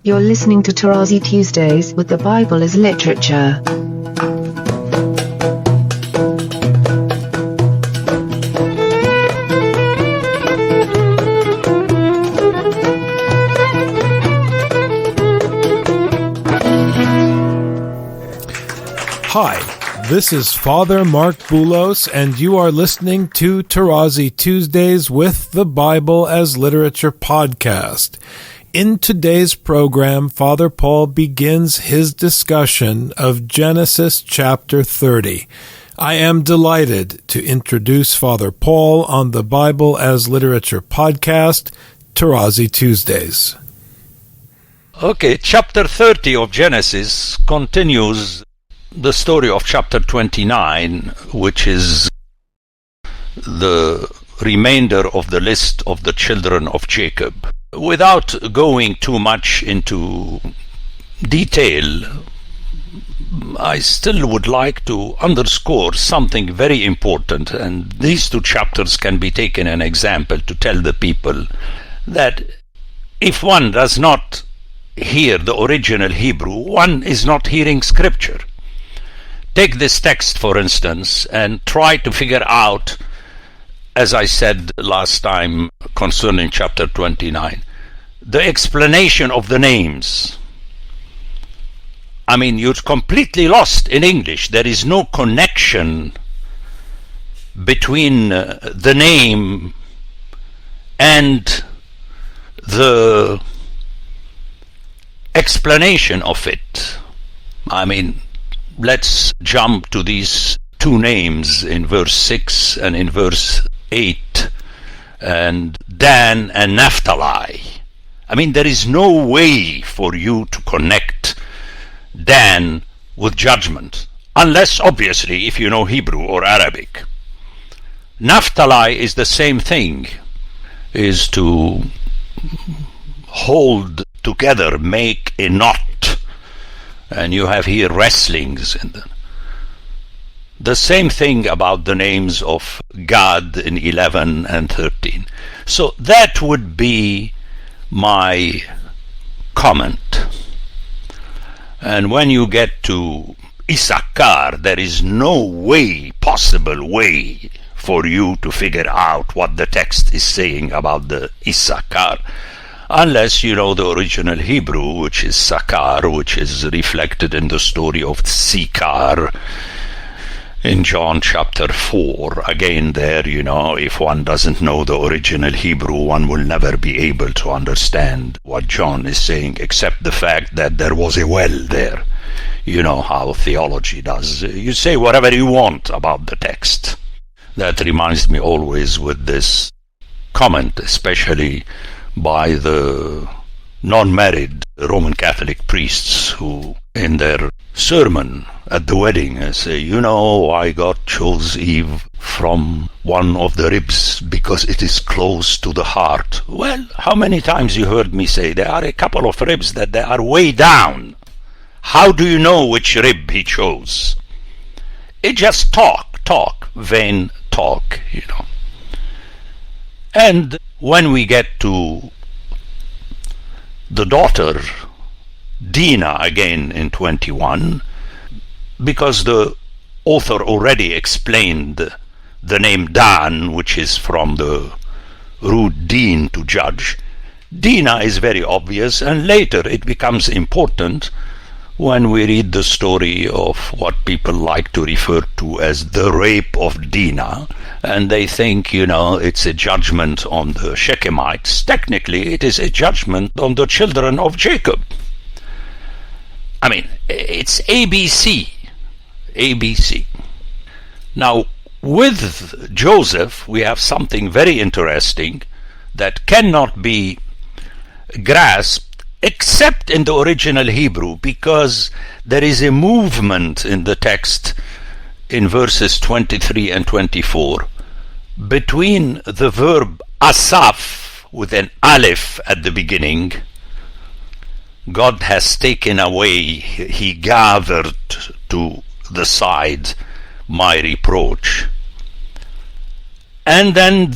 You're listening to Tarazi Tuesdays with the Bible as Literature. Hi, this is Father Mark Boulos, and you are listening to Tarazi Tuesdays with the Bible as Literature podcast. In today's program, Father Paul begins his discussion of Genesis chapter 30. I am delighted to introduce Father Paul on the Bible as Literature podcast, Tarazi Tuesdays. Okay, chapter 30 of Genesis continues the story of chapter 29, which is the remainder of the list of the children of Jacob. Without going too much into detail, I still would like to underscore something very important, and these two chapters can be taken an example to tell the people that if one does not hear the original Hebrew, one is not hearing Scripture. Take this text, for instance, and try to figure out, as I said last time concerning chapter 29, the explanation of the names. I mean, you're completely lost in English. There is no connection between the name and the explanation of it. I mean, let's jump to these two names in verse 6 and in verse 8, and Dan and Naphtali. I mean, there is no way for you to connect Dan with judgment, unless, obviously, if you know Hebrew or Arabic. Naphtali is the same thing, is to hold together, make a knot. And you have here wrestlings. The same thing about the names of God in 11 and 13. So that would be my comment. And when you get to Issachar, there is no possible way for you to figure out what the text is saying about the Issachar, unless you know the original Hebrew, which is Sakar, which is reflected in the story of Sikar in John chapter 4. Again there, if one doesn't know the original Hebrew, one will never be able to understand what John is saying, except the fact that there was a well there. You know how theology does. You say whatever you want about the text. That reminds me always with this comment, especially by the non-married Roman Catholic priests who, in their sermon at the wedding, say, I God chose Eve from one of the ribs because it is close to the heart. Well, how many times you heard me say there are a couple of ribs that they are way down. How do you know which rib he chose? It just talk, vain talk, And when we get to the daughter, Dinah, again in 21, because the author already explained the name Dan, which is from the root din, to judge, Dinah is very obvious, and later it becomes important when we read the story of what people like to refer to as the rape of Dinah, and they think, it's a judgment on the Shechemites. Technically, it is a judgment on the children of Jacob. I mean, it's ABC. ABC. Now, with Joseph, we have something very interesting that cannot be grasped except in the original Hebrew, because there is a movement in the text in verses 23 and 24 between the verb asaf with an aleph at the beginning. God has taken away, he gathered to the side my reproach. And then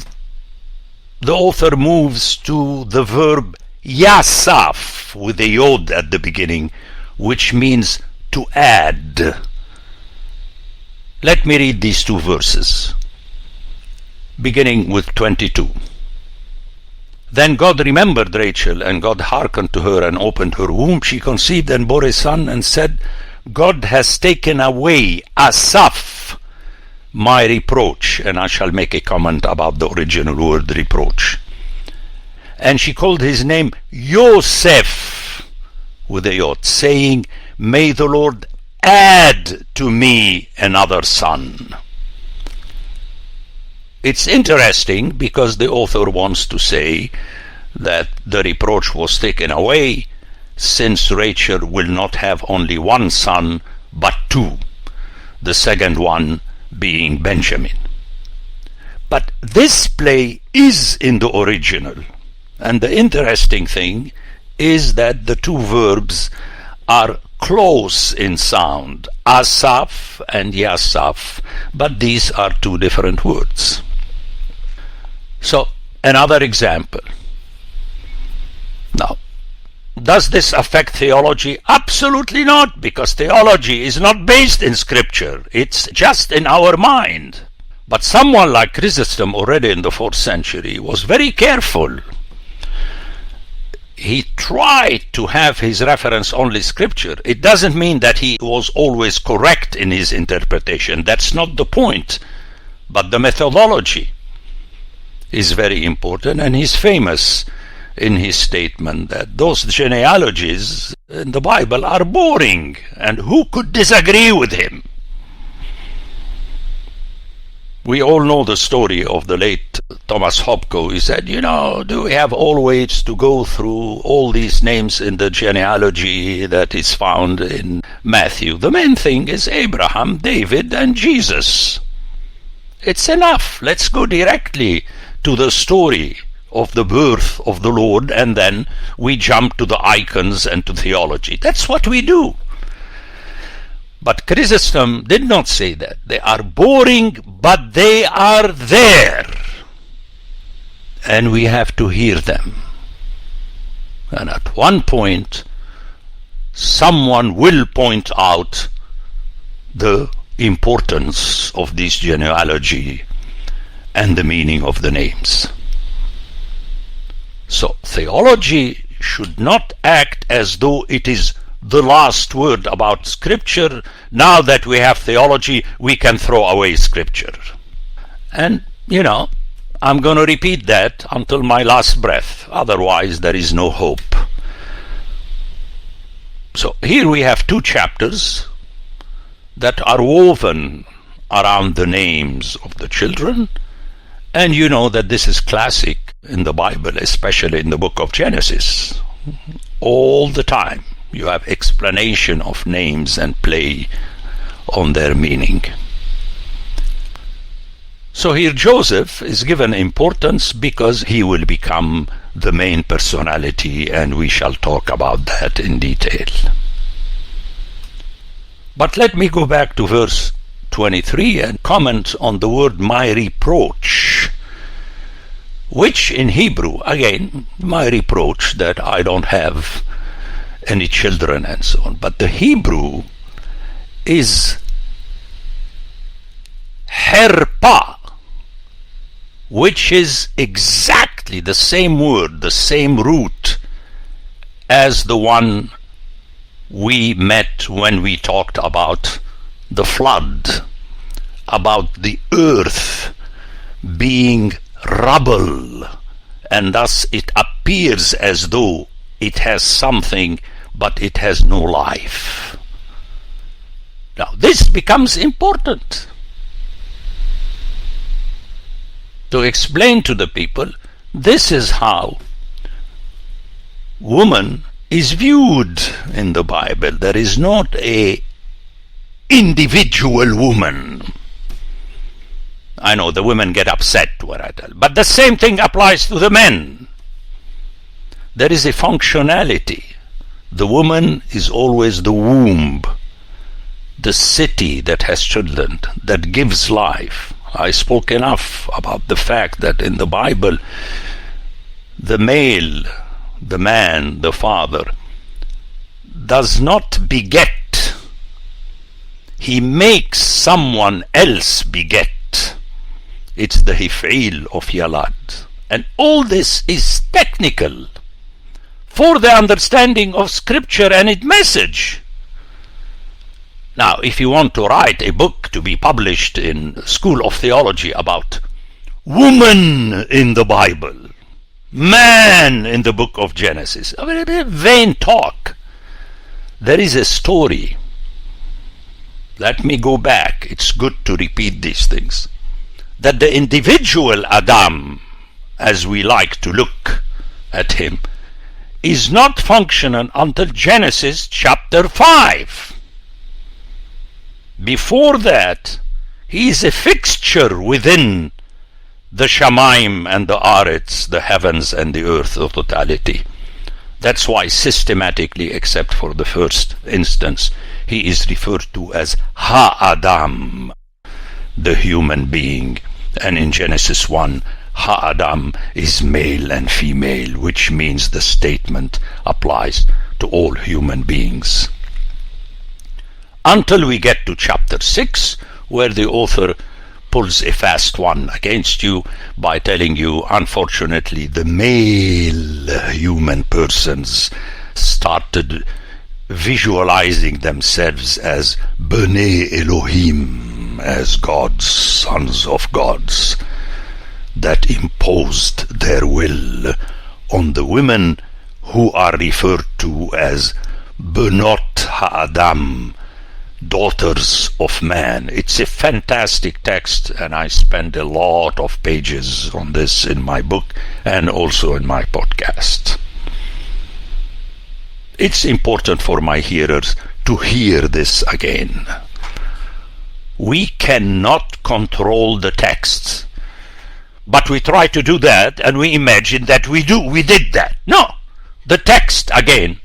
the author moves to the verb yasaf, asaf with a yod at the beginning, which means to add. Let me read these two verses, beginning with 22. Then God remembered Rachel, and God hearkened to her and opened her womb. She conceived and bore a son, and said, God has taken away asaf, my reproach. And I shall make a comment about the original word reproach. And she called his name Yosef, with a yod, saying, may the Lord add to me another son. It's interesting because the author wants to say that the reproach was taken away since Rachel will not have only one son but two, the second one being Benjamin. But this play is in the original, and the interesting thing is that the two verbs are close in sound, asaf and yasaf, but these are two different words. So, another example. Now, does this affect theology? Absolutely not, because theology is not based in Scripture. It's just in our mind. But someone like Chrysostom, already in the 4th century, was very careful. He tried to have his reference only Scripture. It doesn't mean that he was always correct in his interpretation. That's not the point. But the methodology is very important, and he's famous in his statement that those genealogies in the Bible are boring, and who could disagree with him? We all know the story of the late Thomas Hobko. He said, do we have always to go through all these names in the genealogy that is found in Matthew? The main thing is Abraham, David, and Jesus. It's enough. Let's go directly to the story of the birth of the Lord, and then we jump to the icons and to theology. That's what we do. But Chrysostom did not say that. They are boring, but they are there. And we have to hear them. And at one point, someone will point out the importance of this genealogy and the meaning of the names. So theology should not act as though it is the last word about Scripture. Now that we have theology, we can throw away Scripture. And, I'm going to repeat that until my last breath. Otherwise, there is no hope. So here we have two chapters that are woven around the names of the children. And you know that this is classic in the Bible, especially in the book of Genesis. All the time you have explanation of names and play on their meaning. So here Joseph is given importance because he will become the main personality, and we shall talk about that in detail. But let me go back to verse 23 and comment on the word my reproach, which in Hebrew, again, my reproach that I don't have any children and so on. But the Hebrew is herpa, which is exactly the same word, the same root as the one we met when we talked about the flood, about the earth being rubble, and thus it appears as though it has something, but it has no life. Now this becomes important to explain to the people. This is how woman is viewed in the Bible. There is not a individual woman. I know the women get upset when I tell, but the same thing applies to the men. There is a functionality. The woman is always the womb, the city that has children, that gives life. I spoke enough about the fact that in the Bible, the male, the man, the father, does not beget. He makes someone else beget. It's the hif'il of Yalad. And all this is technical for the understanding of Scripture and its message. Now, if you want to write a book to be published in School of Theology about woman in the Bible, man in the book of Genesis, a very vain talk. There is a story. Let me go back. It's good to repeat these things. That the individual Adam, as we like to look at him, is not functional until Genesis chapter 5. Before that, he is a fixture within the Shamaim and the Aretz, the heavens and the earth of totality. That's why systematically, except for the first instance, he is referred to as Ha-Adam, the human being. And in Genesis 1, Ha-Adam is male and female, which means the statement applies to all human beings. Until we get to chapter 6, where the author pulls a fast one against you by telling you, unfortunately, the male human persons started visualizing themselves as Bnei Elohim, as gods, sons of gods, that imposed their will on the women who are referred to as Benot Ha'adam, daughters of man. It's a fantastic text, and I spend a lot of pages on this in my book and also in my podcast. It's important for my hearers to hear this again. We cannot control the texts, but we try to do that, and we imagine that we did that. No, the text again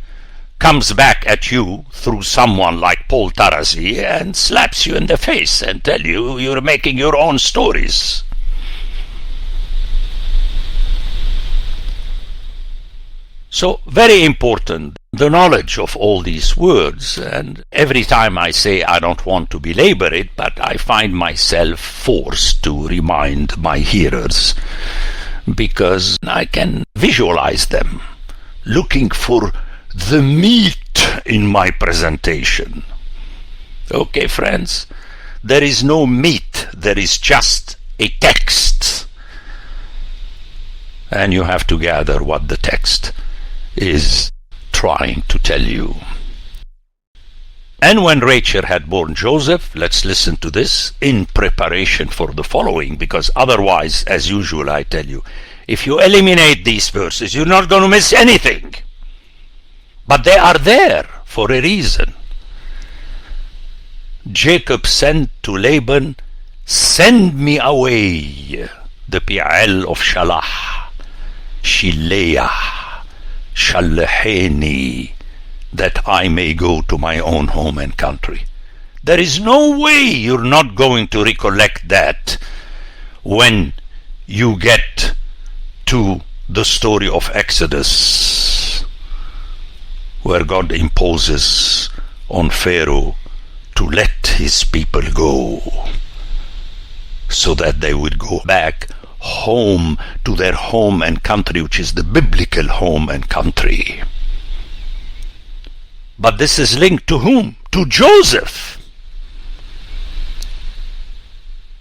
comes back at you through someone like Paul Tarazi and slaps you in the face and tell you you're making your own stories. So, very important, the knowledge of all these words. And every time I say I don't want to belabor it, but I find myself forced to remind my hearers, because I can visualize them looking for the meat in my presentation. Okay, friends, there is no meat, there is just a text. And you have to gather what the text is trying to tell you. And when Rachel had borne Joseph, let's listen to this in preparation for the following, because otherwise, as usual, I tell you, if you eliminate these verses, you're not going to miss anything. But they are there for a reason. Jacob sent to Laban, "Send me away, the Pi'al of Shalah, Shileah, Shalaheni, that I may go to my own home and country." There is no way you're not going to recollect that when you get to the story of Exodus, where God imposes on Pharaoh to let his people go, so that they would go back home to their home and country, which is the biblical home and country. But this is linked to whom? To Joseph.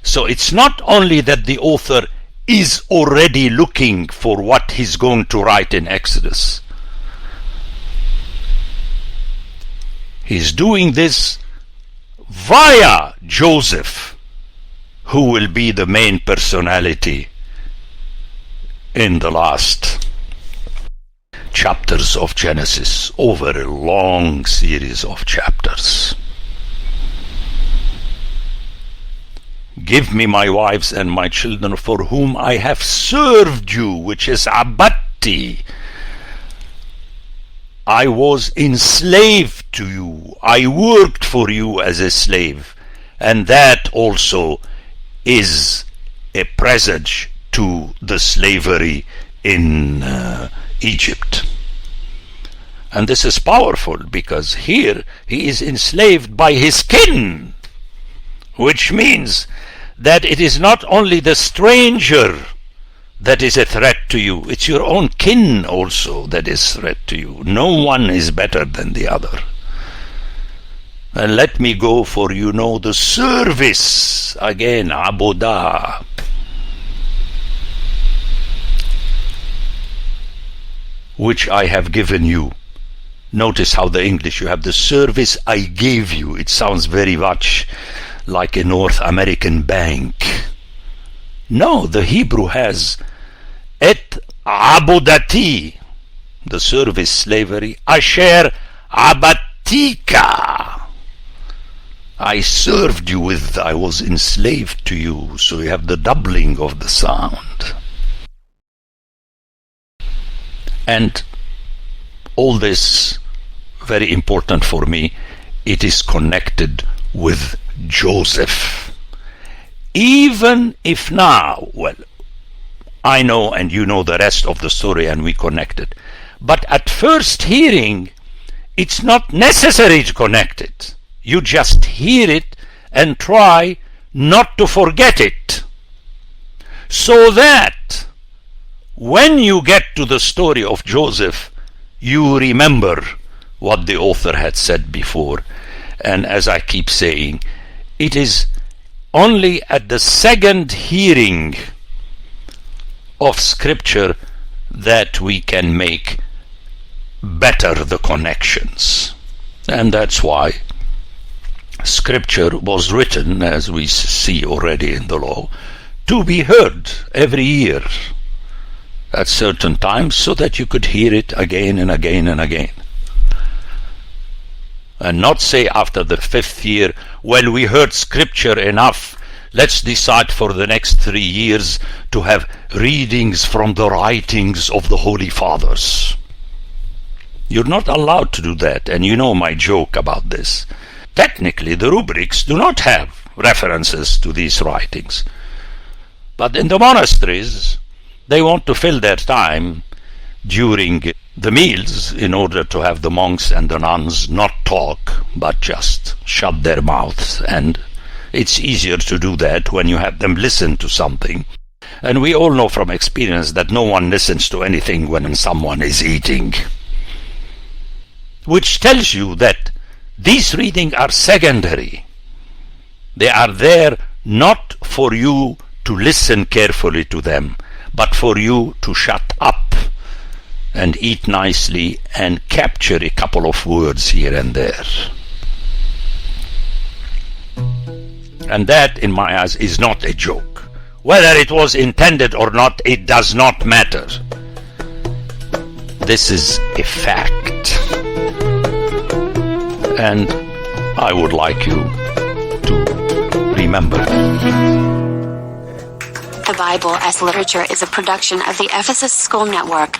So it's not only that the author is already looking for what he's going to write in Exodus. He's doing this via Joseph, who will be the main personality in the last chapters of Genesis, over a long series of chapters. "Give me my wives and my children for whom I have served you," which is abatti. I was enslaved to you. I worked for you as a slave. And that also is a presage to the slavery in Egypt. And this is powerful because here he is enslaved by his kin, which means that it is not only the stranger that is a threat to you, it's your own kin also that is a threat to you. No one is better than the other. And let me go for, the service. Again, abodah. Which I have given you. Notice how the English, you have the service I gave you. It sounds very much like a North American bank. No, the Hebrew has et abodati, the service slavery, asher abatika. I served you with, I was enslaved to you. So you have the doubling of the sound. And all this, very important for me, it is connected with Joseph. Even if now, I know and you know the rest of the story and we connect it. But at first hearing, it's not necessary to connect it. You just hear it and try not to forget it. So that when you get to the story of Joseph, you remember what the author had said before. And as I keep saying, it is only at the second hearing of Scripture that we can make better the connections. And that's why Scripture was written, as we see already in the law, to be heard every year at certain times, so that you could hear it again and again and again. And not say after the 5th year, well, we heard Scripture enough, let's decide for the next 3 years to have readings from the writings of the Holy Fathers. You're not allowed to do that, and you know my joke about this. Technically, the rubrics do not have references to these writings. But in the monasteries, they want to fill their time during the meals in order to have the monks and the nuns not talk, but just shut their mouths. And it's easier to do that when you have them listen to something. And we all know from experience that no one listens to anything when someone is eating. Which tells you that these readings are secondary. They are there not for you to listen carefully to them, but for you to shut up and eat nicely and capture a couple of words here and there. And that, in my eyes, is not a joke. Whether it was intended or not, it does not matter. This is a fact. And I would like you to remember that. The Bible as Literature is a production of the Ephesus School Network.